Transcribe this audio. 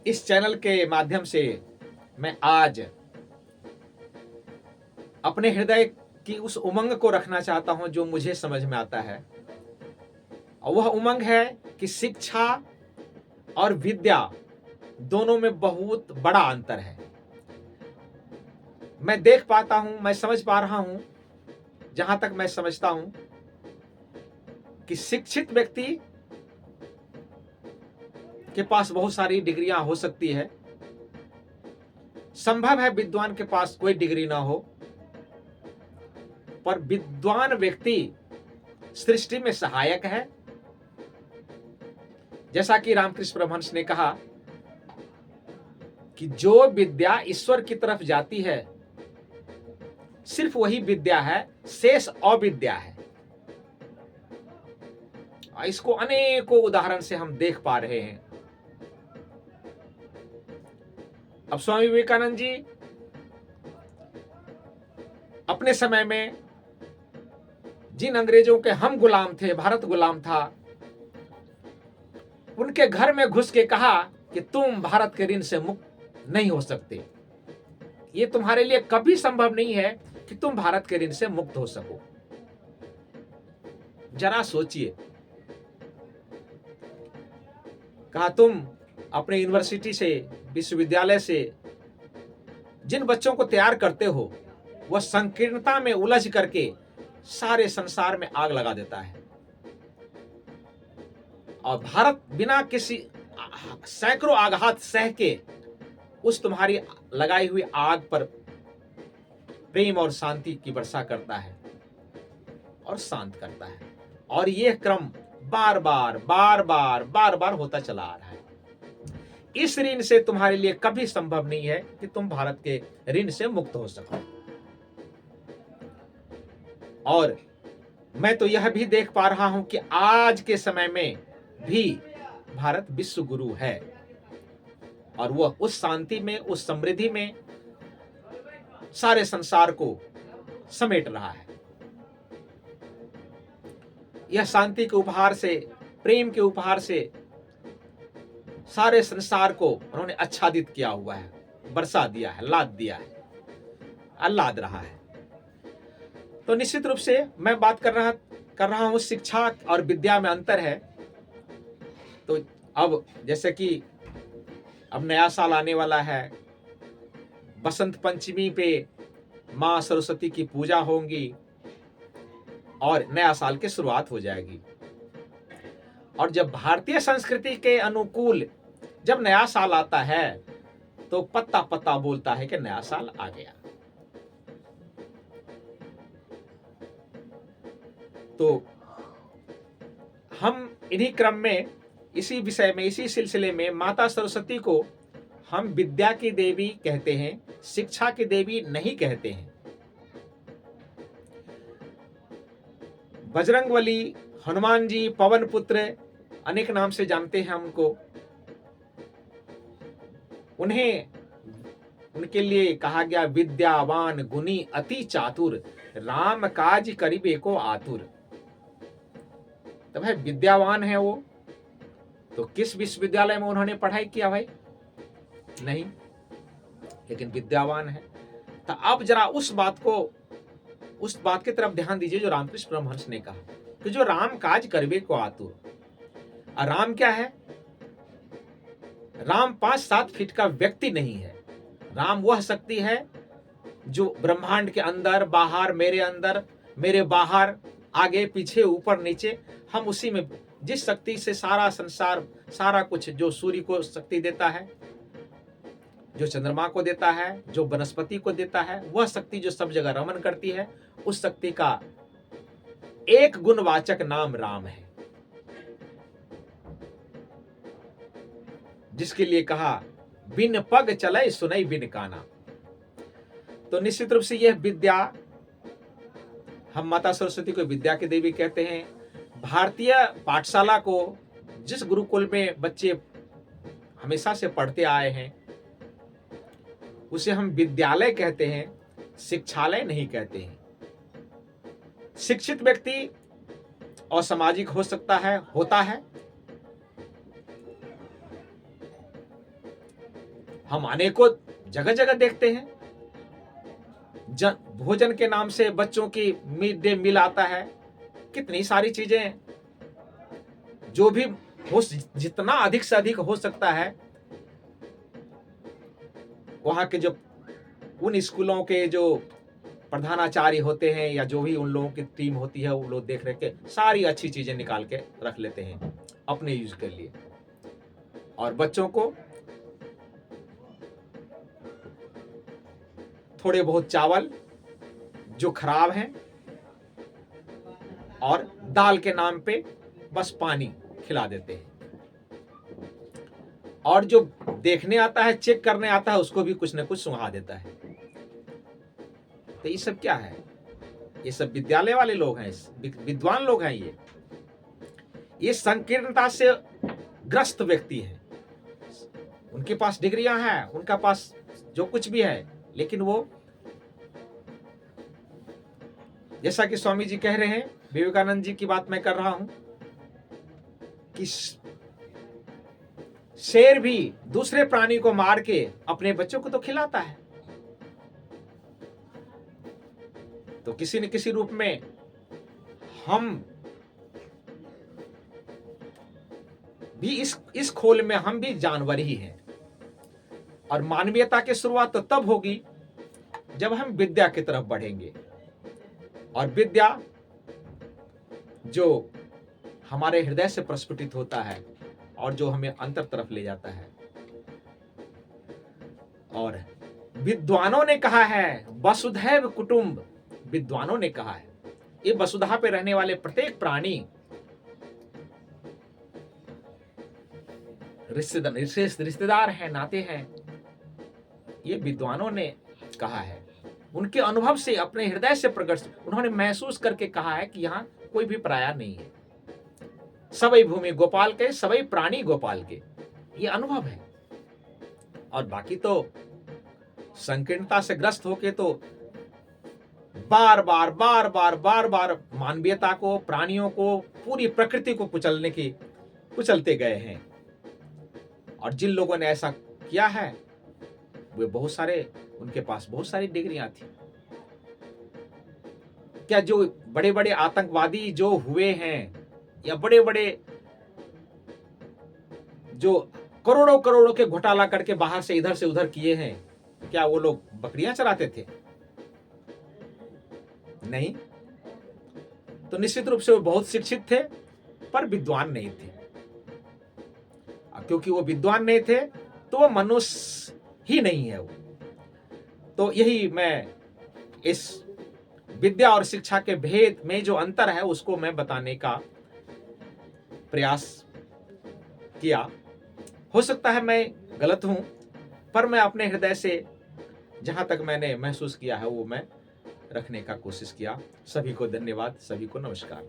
इस चैनल के माध्यम से मैं आज अपने हृदय की उस उमंग को रखना चाहता हूं जो मुझे समझ में आता है, और वह उमंग है कि शिक्षा और विद्या दोनों में बहुत बड़ा अंतर है। मैं देख पाता हूं, मैं समझ पा रहा हूं, जहां तक मैं समझता हूं कि शिक्षित व्यक्ति के पास बहुत सारी डिग्रियां हो सकती है। संभव है विद्वान के पास कोई डिग्री ना हो, पर विद्वान व्यक्ति सृष्टि में सहायक है। जैसा कि रामकृष्ण परमहंस ने कहा कि जो विद्या ईश्वर की तरफ जाती है सिर्फ वही विद्या है, शेष अविद्या है। इसको अनेकों उदाहरण से हम देख पा रहे हैं। अब स्वामी विवेकानंद जी अपने समय में जिन अंग्रेजों के हम गुलाम थे, भारत गुलाम था, उनके घर में घुस के कहा कि तुम भारत के ऋण से मुक्त नहीं हो सकते। ये तुम्हारे लिए कभी संभव नहीं है कि तुम भारत के ऋण से मुक्त हो सको। जरा सोचिए, कहा तुम अपने यूनिवर्सिटी से, विश्वविद्यालय से जिन बच्चों को तैयार करते हो, वह संकीर्णता में उलझ करके सारे संसार में आग लगा देता है, और भारत बिना किसी सैकड़ों आघात सह के उस तुम्हारी लगाई हुई आग पर प्रेम और शांति की वर्षा करता है और शांत करता है। और यह क्रम बार बार होता चला आ रहा है। इस ऋण से तुम्हारे लिए कभी संभव नहीं है कि तुम भारत के ऋण से मुक्त हो सको। और मैं तो यह भी देख पा रहा हूं कि आज के समय में भी भारत विश्व गुरु है, और वह उस शांति में, उस समृद्धि में सारे संसार को समेट रहा है। यह शांति के उपहार से, प्रेम के उपहार से सारे संसार को उन्होंने आच्छादित किया हुआ है, बरसा दिया है, लाद दिया है, लाद रहा है। तो निश्चित रूप से मैं बात कर रहा हूं शिक्षा और विद्या में अंतर है। तो अब जैसे कि अब नया साल आने वाला है, बसंत पंचमी पे मां सरस्वती की पूजा होगी और नया साल की शुरुआत हो जाएगी। और जब भारतीय संस्कृति के अनुकूल जब नया साल आता है तो पत्ता पत्ता बोलता है कि नया साल आ गया। तो हम इन्हीं क्रम में, इसी विषय में, इसी सिलसिले में माता सरस्वती को हम विद्या की देवी कहते हैं, शिक्षा की देवी नहीं कहते हैं। बजरंगबली, हनुमान जी, पवन पुत्र, अनेक नाम से जानते हैं हमको। उन्हें, उनके लिए कहा गया विद्यावान गुणी अति चातुर, राम काज करिबे को आतुर। तो भाई विद्यावान है वो, तो किस विश्वविद्यालय में उन्होंने पढ़ाई किया भाई? नहीं, लेकिन विद्यावान है। तो अब जरा उस बात की तरफ ध्यान दीजिए जो रामकृष्ण परमहंस ने कहा कि जो राम काज करबे को आतुर। और राम क्या है? राम 5-7 फीट का व्यक्ति नहीं है। राम वह शक्ति है जो ब्रह्मांड के अंदर बाहर, मेरे अंदर, मेरे बाहर, आगे पीछे, ऊपर नीचे, हम उसी में, जिस शक्ति से सारा संसार, सारा कुछ, जो सूर्य को शक्ति देता है, जो चंद्रमा को देता है, जो वनस्पति को देता है, वह शक्ति जो सब जगह रमन करती है, उस शक्ति का एक गुणवाचक नाम राम है, जिसके लिए कहा बिन पग चले सुनई बिन काना। तो निश्चित रूप से यह विद्या, हम माता सरस्वती को विद्या की देवी कहते हैं। भारतीय पाठशाला को, जिस गुरुकुल में बच्चे हमेशा से पढ़ते आए हैं, उसे हम विद्यालय कहते हैं, शिक्षालय नहीं कहते हैं। शिक्षित व्यक्ति असामाजिक हो सकता है, होता है, हम अनेकों जगह जगह देखते हैं, भोजन के नाम से बच्चों की मिड डे मील आता है, कितनी सारी चीजें जो भी हो, जितना अधिक से अधिक हो सकता है वहां के जो उन स्कूलों के जो प्रधानाचार्य होते हैं या जो भी उन लोगों की टीम होती है, वो लोग देख रहे के सारी अच्छी चीजें निकाल के रख लेते हैं अपने यूज के लिए, और बच्चों को थोड़े बहुत चावल जो खराब हैं और दाल के नाम पे बस पानी खिला देते हैं, और जो देखने आता है, चेक करने आता है, उसको भी कुछ न कुछ सुंघा देता है। तो ये सब क्या है? ये सब विद्यालय वाले लोग हैं, विद्वान लोग हैं। ये संकीर्णता से ग्रस्त व्यक्ति हैं। उनके पास डिग्रियां हैं, उनका पास जो कुछ भी है, लेकिन वो जैसा कि स्वामी जी कह रहे हैं, विवेकानंद जी की बात मैं कर रहा हूं कि शेर भी दूसरे प्राणी को मार के अपने बच्चों को तो खिलाता है। तो किसी न किसी रूप में हम भी इस खोल में हम भी जानवर ही हैं, और मानवीयता की शुरुआत तो तब होगी जब हम विद्या की तरफ बढ़ेंगे, और विद्या जो हमारे हृदय से प्रस्फुटित होता है और जो हमें अंतर तरफ ले जाता है। और विद्वानों ने कहा है, वसुधैव कुटुंब, विद्वानों ने कहा है, ये वसुधा पे रहने वाले प्रत्येक प्राणी रिश्तेदार हैं, नाते हैं। ये विद्वानों ने कहा है, उनके अनुभव से, अपने हृदय से प्रकट, उन्होंने महसूस करके कहा है कि यहाँ कोई भी पराया नहीं है, सबई भूमि गोपाल के, सबई प्राणी गोपाल के, ये अनुभव है। और बाकी तो संकीर्णता से ग्रस्त होके तो बार बार मानवीयता को, प्राणियों को, पूरी प्रकृति को कुचलते गए हैं। और जिन लोगों ने ऐसा किया है, वे बहुत सारे, उनके पास बहुत सारी डिग्रियां थी। क्या जो बड़े बड़े आतंकवादी जो हुए हैं, या बड़े बड़े जो करोड़ों करोड़ों के घोटाला करके बाहर से इधर से उधर किए हैं, क्या वो लोग बकरियां चराते थे? नहीं। तो निश्चित रूप से वो बहुत शिक्षित थे, पर विद्वान नहीं थे। क्योंकि वो विद्वान नहीं थे तो वो मनुष्य ही नहीं है वो। तो यही मैं इस विद्या और शिक्षा के भेद में जो अंतर है उसको मैं बताने का प्रयास किया। हो सकता है मैं गलत हूं, पर मैं अपने हृदय से जहां तक मैंने महसूस किया है वो मैं रखने का कोशिश किया। सभी को धन्यवाद, सभी को नमस्कार।